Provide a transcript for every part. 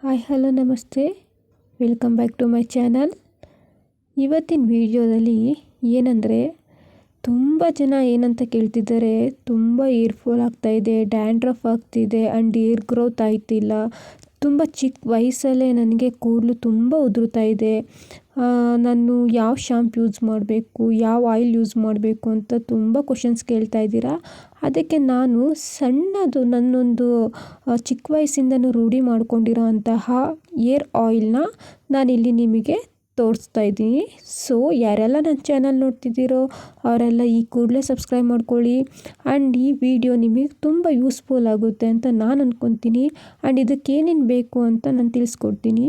Hi hello ನಮಸ್ತೆ, welcome back to my channel. ಇವತ್ತಿನ ವಿಡಿಯೋದಲ್ಲಿ ಏನಂದರೆ, ತುಂಬ ಜನ ಏನಂತ ಕೇಳ್ತಿದ್ದಾರೆ, ತುಂಬ ಏರ್ ಫಾಲ್ ಆಗ್ತಾಯಿದೆ, ಡ್ಯಾಂಡ್ರಫ್ ಆಗ್ತಿದೆ ಆ್ಯಂಡ್ ಏರ್ ಗ್ರೋತ್ ಆಯ್ತಿಲ್ಲ. ತುಂಬ ಚಿಕ್ಕ ವಯಸ್ಸಲ್ಲೇ ನನಗೆ ಕೂದಲು ತುಂಬ ಉದುರುತ್ತಾ ಇದೆ. ನಾನು ಯಾವ ಶ್ಯಾಂಪು ಯೂಸ್ ಮಾಡಬೇಕು, ಯಾವ ಆಯಿಲ್ ಯೂಸ್ ಮಾಡಬೇಕು ಅಂತ ತುಂಬ ಕ್ವಶನ್ಸ್ ಕೇಳ್ತಾ ಇದ್ದೀರಾ. ಅದಕ್ಕೆ ನಾನು ಸಣ್ಣದು ನನ್ನೊಂದು ಚಿಕ್ಕ ವಯಸ್ಸಿಂದನೂ ರೂಢಿ ಮಾಡ್ಕೊಂಡಿರೋ ಅಂತಹ ಏರ್ ಆಯಿಲ್ನ ನಾನಿಲ್ಲಿ ನಿಮಗೆ ತೋರಿಸ್ತಾ ಇದ್ದೀನಿ. ಸೊ ಯಾರೆಲ್ಲ ನನ್ನ ಚಾನಲ್ ನೋಡ್ತಿದ್ದೀರೋ ಅವರೆಲ್ಲ ಈ ಕೂಡಲೇ ಸಬ್ಸ್ಕ್ರೈಬ್ ಮಾಡ್ಕೊಳ್ಳಿ. ಆ್ಯಂಡ್ ಈ ವಿಡಿಯೋ ನಿಮಗೆ ತುಂಬ ಯೂಸ್ಫುಲ್ ಆಗುತ್ತೆ ಅಂತ ನಾನು ಅಂದ್ಕೊತೀನಿ. ಆ್ಯಂಡ್ ಇದಕ್ಕೇನೇನು ಬೇಕು ಅಂತ ನಾನು ತಿಳಿಸ್ಕೊಡ್ತೀನಿ.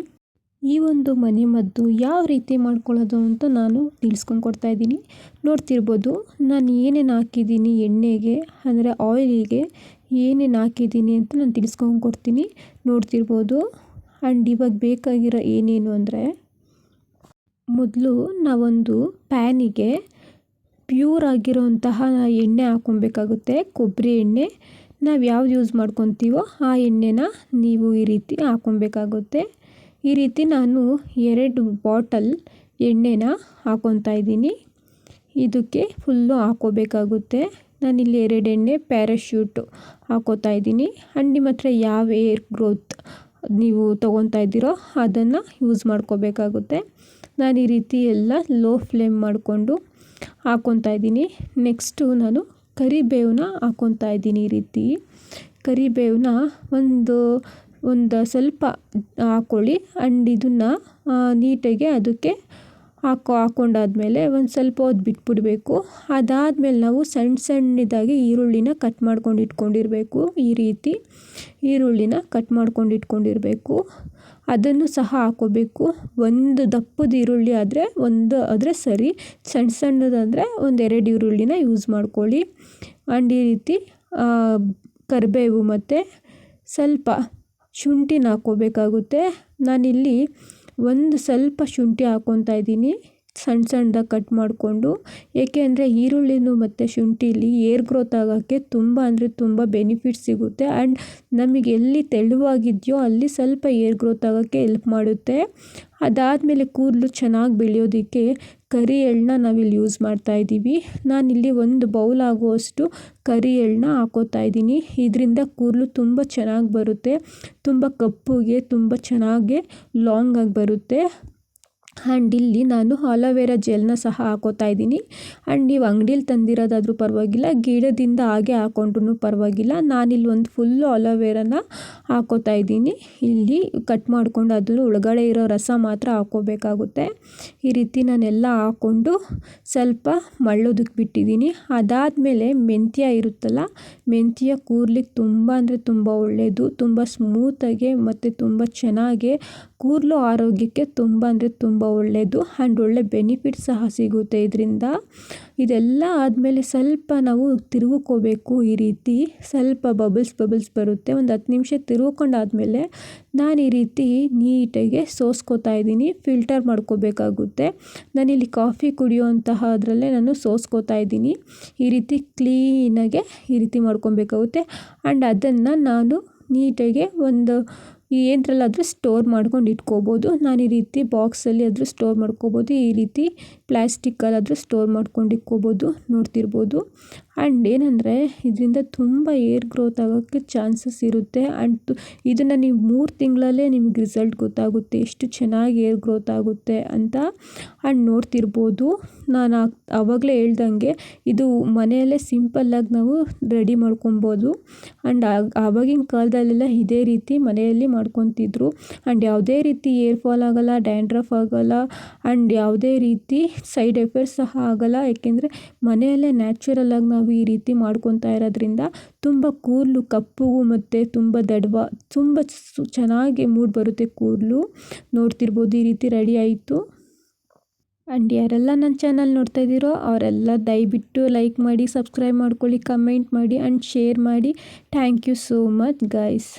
ಈ ಒಂದು ಮನೆಮದ್ದು ಯಾವ ರೀತಿ ಮಾಡ್ಕೊಳ್ಳೋದು ಅಂತ ನಾನು ತಿಳಿಸ್ಕೊಂಡು ಕೊಡ್ತಾ ಇದ್ದೀನಿ. ನೋಡ್ತಿರ್ಬೋದು ನಾನು ಏನೇನು ಹಾಕಿದ್ದೀನಿ ಎಣ್ಣೆಗೆ, ಅಂದರೆ ಆಯಿಲಿಗೆ ಏನೇನು ಹಾಕಿದ್ದೀನಿ ಅಂತ ನಾನು ತಿಳಿಸ್ಕೊಂಡು ಕೊಡ್ತೀನಿ. ನೋಡ್ತಿರ್ಬೋದು. ಆ್ಯಂಡ್ ಇವಾಗ ಬೇಕಾಗಿರೋ ಏನೇನು ಅಂದರೆ, ಮೊದಲು ನಾವೊಂದು ಪ್ಯಾನಿಗೆ ಪ್ಯೂರ್ ಆಗಿರೋಂತಹ ಎಣ್ಣೆ ಹಾಕ್ಕೊಬೇಕಾಗುತ್ತೆ. ಕೊಬ್ಬರಿ ಎಣ್ಣೆ ನಾವು ಯಾವ್ದು ಯೂಸ್ ಮಾಡ್ಕೊತೀವೋ ಆ ಎಣ್ಣೆನ ನೀವು ಈ ರೀತಿ ಹಾಕ್ಕೊಬೇಕಾಗುತ್ತೆ. ಈ ರೀತಿ ನಾನು 2 ಬಾಟಲ್ ಎಣ್ಣೆನ ಹಾಕ್ಕೊತಾ ಇದ್ದೀನಿ. ಇದಕ್ಕೆ ಫುಲ್ಲು ಹಾಕ್ಕೋಬೇಕಾಗುತ್ತೆ. ನಾನಿಲ್ಲಿ 2 ಎಣ್ಣೆ ಪ್ಯಾರಾಶೂಟು ಹಾಕ್ಕೋತಾ ಇದ್ದೀನಿ. ಆ್ಯಂಡ್ ನಿಮ್ಮ ಹತ್ರ ಯಾವ ಏರ್ ಗ್ರೋತ್ ನೀವು ತೊಗೊತಾ ಇದ್ದೀರೋ ಅದನ್ನು ಯೂಸ್ ಮಾಡ್ಕೋಬೇಕಾಗುತ್ತೆ. ನಾನು ಈ ರೀತಿ ಎಲ್ಲ ಲೋ ಫ್ಲೇಮ್ ಮಾಡಿಕೊಂಡು ಹಾಕ್ಕೊತಾ ಇದ್ದೀನಿ. ನೆಕ್ಸ್ಟು ನಾನು ಕರಿಬೇವನ್ನ ಹಾಕ್ಕೊತಾ ಇದ್ದೀನಿ. ಈ ರೀತಿ ಕರಿಬೇವನ್ನ ಒಂದು ಸ್ವಲ್ಪ ಹಾಕ್ಕೊಳ್ಳಿ. ಆ್ಯಂಡ್ ಇದನ್ನು ನೀಟಾಗಿ ಅದಕ್ಕೆ ಹಾಕ್ಕೊಂಡಾದ್ಮೇಲೆ ಒಂದು ಸ್ವಲ್ಪ ಹೊತ್ತು ಬಿಟ್ಬಿಡಬೇಕು. ಅದಾದಮೇಲೆ ನಾವು ಸಣ್ಣದಾಗಿ ಈರುಳ್ಳಿನ ಕಟ್ ಮಾಡ್ಕೊಂಡು ಇಟ್ಕೊಂಡಿರಬೇಕು. ಈ ರೀತಿ ಈರುಳ್ಳಿನ ಕಟ್ ಮಾಡ್ಕೊಂಡು ಇಟ್ಕೊಂಡಿರಬೇಕು. ಅದನ್ನು ಸಹ ಹಾಕ್ಕೋಬೇಕು. ಒಂದು ದಪ್ಪದ ಈರುಳ್ಳಿ ಆದರೆ ಸರಿ, ಸಣ್ಣದಾದರೆ 1-2 ಈರುಳ್ಳಿನ ಯೂಸ್ ಮಾಡ್ಕೊಳ್ಳಿ. ಆ್ಯಂಡ್ ಈ ರೀತಿ ಕರಿಬೇವು ಮತ್ತು ಸ್ವಲ್ಪ ಶುಂಠಿನ ಹಾಕ್ಕೋಬೇಕಾಗುತ್ತೆ. ನಾನಿಲ್ಲಿ ಒಂದು ಸ್ವಲ್ಪ ಶುಂಠಿ ಹಾಕ್ಕೊತಾ ಇದ್ದೀನಿ, ಸಣ್ಣದಾಗಿ ಕಟ್ ಮಾಡಿಕೊಂಡು. ಏಕೆ ಅಂದರೆ ಈರುಳ್ಳಿನೂ ಮತ್ತು ಶುಂಠಿಲಿ ಏರ್ ಗ್ರೋತ್ ಆಗೋಕ್ಕೆ ತುಂಬ ಅಂದರೆ ತುಂಬ ಬೆನಿಫಿಟ್ಸ್ ಸಿಗುತ್ತೆ. ಆ್ಯಂಡ್ ನಮಗೆ ಎಲ್ಲಿ ತೆಳುವಾಗಿದೆಯೋ ಅಲ್ಲಿ ಸ್ವಲ್ಪ ಏರ್ ಗ್ರೋತ್ ಆಗೋಕ್ಕೆ ಹೆಲ್ಪ್ ಮಾಡುತ್ತೆ. ಅದಾದಮೇಲೆ ಕೂದಲು ಚೆನ್ನಾಗಿ ಬೆಳೆಯೋದಕ್ಕೆ ಕರಿ ಎಳ್ಳನ್ನ ನಾವಿಲ್ಲಿ ಯೂಸ್ ಮಾಡ್ತಾಯಿದ್ದೀವಿ. ನಾನಿಲ್ಲಿ 1 ಬೌಲ್ ಆಗುವಷ್ಟು ಕರಿ ಎಳ್ಳನ್ನ ಹಾಕ್ಕೋತಾ ಇದ್ದೀನಿ. ಇದರಿಂದ ಕೂದಲು ತುಂಬ ಚೆನ್ನಾಗಿ ಬರುತ್ತೆ, ತುಂಬ ಕಪ್ಪುಗೆ ತುಂಬ ಚೆನ್ನಾಗಿ ಲಾಂಗಾಗಿ ಬರುತ್ತೆ. ಆ್ಯಂಡ್ ಇಲ್ಲಿ ನಾನು ಅಲೋವೆರಾ ಜೆಲ್ನ ಸಹ ಹಾಕ್ಕೋತಾ ಇದ್ದೀನಿ. ಆ್ಯಂಡ್ ನೀವು ಅಂಗಡೀಲಿ ತಂದಿರೋದಾದರೂ ಪರವಾಗಿಲ್ಲ, ಗಿಡದಿಂದ ಹಾಗೆ ಹಾಕ್ಕೊಂಡ್ರೂ ಪರವಾಗಿಲ್ಲ. ನಾನಿಲ್ಲಿ ಒಂದು ಫುಲ್ಲು ಅಲೋವೆರಾನ ಹಾಕ್ಕೋತಾ ಇದ್ದೀನಿ. ಇಲ್ಲಿ ಕಟ್ ಮಾಡ್ಕೊಂಡು ಅದನ್ನು ಒಳಗಡೆ ಇರೋ ರಸ ಮಾತ್ರ ಹಾಕ್ಕೋಬೇಕಾಗುತ್ತೆ. ಈ ರೀತಿ ನಾನೆಲ್ಲ ಹಾಕ್ಕೊಂಡು ಸ್ವಲ್ಪ ಮಳ್ಳೋದಕ್ಕೆ ಬಿಟ್ಟಿದ್ದೀನಿ. ಅದಾದಮೇಲೆ ಮೆಂತ್ಯ ಇರುತ್ತಲ್ಲ, ಮೆಂತ್ಯ ಕೂದಲಿಗೆ ತುಂಬ ಅಂದರೆ ತುಂಬ ಒಳ್ಳೆಯದು. ತುಂಬ ಸ್ಮೂತಾಗೆ ಮತ್ತು ತುಂಬ ಚೆನ್ನಾಗಿ ಕೂದಲು ಆರೋಗ್ಯಕ್ಕೆ ತುಂಬ ಅಂದರೆ ತುಂಬ ಒಳ್ಳೆಯದು. ಆ್ಯಂಡ್ ಒಳ್ಳೆ ಬೆನಿಫಿಟ್ಸ್ ಸಹ ಸಿಗುತ್ತೆ ಇದರಿಂದ. ಇದೆಲ್ಲ ಆದಮೇಲೆ ಸ್ವಲ್ಪ ನಾವು ತಿರುಗಿಕೋಬೇಕು. ಈ ರೀತಿ ಸ್ವಲ್ಪ ಬಬಲ್ಸ್ ಬರುತ್ತೆ. ಒಂದು 10 ನಿಮಿಷ ತಿರುಗ್ಕೊಂಡಾದ್ಮೇಲೆ ನಾನು ಈ ರೀತಿ ನೀಟಾಗಿ ಸೋಸ್ಕೋತಾ ಇದ್ದೀನಿ. ಫಿಲ್ಟರ್ ಮಾಡ್ಕೋಬೇಕಾಗುತ್ತೆ. ನಾನಿಲ್ಲಿ ಕಾಫಿ ಕುಡಿಯೋಂತಹ ಅದರಲ್ಲೇ ನಾನು ಸೋಸ್ಕೋತಾ ಇದ್ದೀನಿ. ಈ ರೀತಿ ಕ್ಲೀನಾಗೆ ಈ ರೀತಿ ಮಾಡ್ಕೊಬೇಕಾಗುತ್ತೆ. ಆ್ಯಂಡ್ ಅದನ್ನು ನಾನು ನೀಟಾಗಿ ಒಂದು ಏನರಲ್ಲಾದರೂ ಸ್ಟೋರ್ ಮಾಡ್ಕೊಂಡು ಇಟ್ಕೋಬೋದು. ನಾನು ಈ ರೀತಿ ಬಾಕ್ಸಲ್ಲಿ ಆದರೂ ಸ್ಟೋರ್ ಮಾಡ್ಕೋಬೋದು, ಈ ರೀತಿ ಪ್ಲ್ಯಾಸ್ಟಿಕ್ಕಲ್ಲಾದರೂ ಸ್ಟೋರ್ ಮಾಡ್ಕೊಂಡು ಇಟ್ಕೋಬೋದು. ನೋಡ್ತಿರ್ಬೋದು. ಆ್ಯಂಡ್ ಏನಂದರೆ ಇದರಿಂದ ತುಂಬ ಏರ್ ಗ್ರೋತ್ ಆಗೋಕ್ಕೆ ಚಾನ್ಸಸ್ ಇರುತ್ತೆ. ಆ್ಯಂಡ್ ಇದನ್ನು ನೀವು 3 ತಿಂಗಳಲ್ಲೇ ನಿಮ್ಗೆ ರಿಸಲ್ಟ್ ಗೊತ್ತಾಗುತ್ತೆ, ಎಷ್ಟು ಚೆನ್ನಾಗಿ ಏರ್ ಗ್ರೋತ್ ಆಗುತ್ತೆ ಅಂತ. ಆ್ಯಂಡ್ ನೋಡ್ತಿರ್ಬೋದು, ನಾನು ಆವಾಗಲೇ ಹೇಳ್ದಂಗೆ ಇದು ಮನೆಯಲ್ಲೇ ಸಿಂಪಲ್ಲಾಗಿ ನಾವು ರೆಡಿ ಮಾಡ್ಕೊಬೋದು. ಆ್ಯಂಡ್ ಆವಾಗಿನ ಕಾಲದಲ್ಲೆಲ್ಲ ಇದೇ ರೀತಿ ಮನೆಯಲ್ಲಿ ಮಾಡ್ಕೊತಿದ್ರು. ಆ್ಯಂಡ್ ಯಾವುದೇ ರೀತಿ ಏರ್ ಫಾಲ್ ಆಗೋಲ್ಲ, ಡ್ಯಾಂಡ್ರಫ್ ಆಗೋಲ್ಲ, ಆ್ಯಂಡ್ ಯಾವುದೇ ರೀತಿ ಸೈಡ್ ಎಫೆಕ್ಟ್ಸ್ ಸಹ ಆಗೋಲ್ಲ. ಏಕೆಂದರೆ ಮನೆಯಲ್ಲೇ ನ್ಯಾಚುರಲಾಗಿ ನಾವು ಈ ರೀತಿ ಮಾಡ್ಕೊತಾ ಇರೋದ್ರಿಂದ ತುಂಬ ಕೂದಲು ಕಪ್ಪುಗೂ ಮತ್ತು ತುಂಬ ತುಂಬ ಚೆನ್ನಾಗಿ ಮೂಡ್ ಬರುತ್ತೆ ಕೂದಲು. ನೋಡ್ತಿರ್ಬೋದು, ಈ ರೀತಿ ರೆಡಿ ಆಯಿತು. ಆ್ಯಂಡ್ ಯಾರೆಲ್ಲ ನನ್ನ ಚಾನಲ್ ನೋಡ್ತಾ ಇದ್ದೀರೋ ಅವರೆಲ್ಲ ದಯವಿಟ್ಟು ಲೈಕ್ ಮಾಡಿ, ಸಬ್ಸ್ಕ್ರೈಬ್ ಮಾಡ್ಕೊಳ್ಳಿ, ಕಮೆಂಟ್ ಮಾಡಿ ಆ್ಯಂಡ್ ಶೇರ್ ಮಾಡಿ. Thank you so much guys.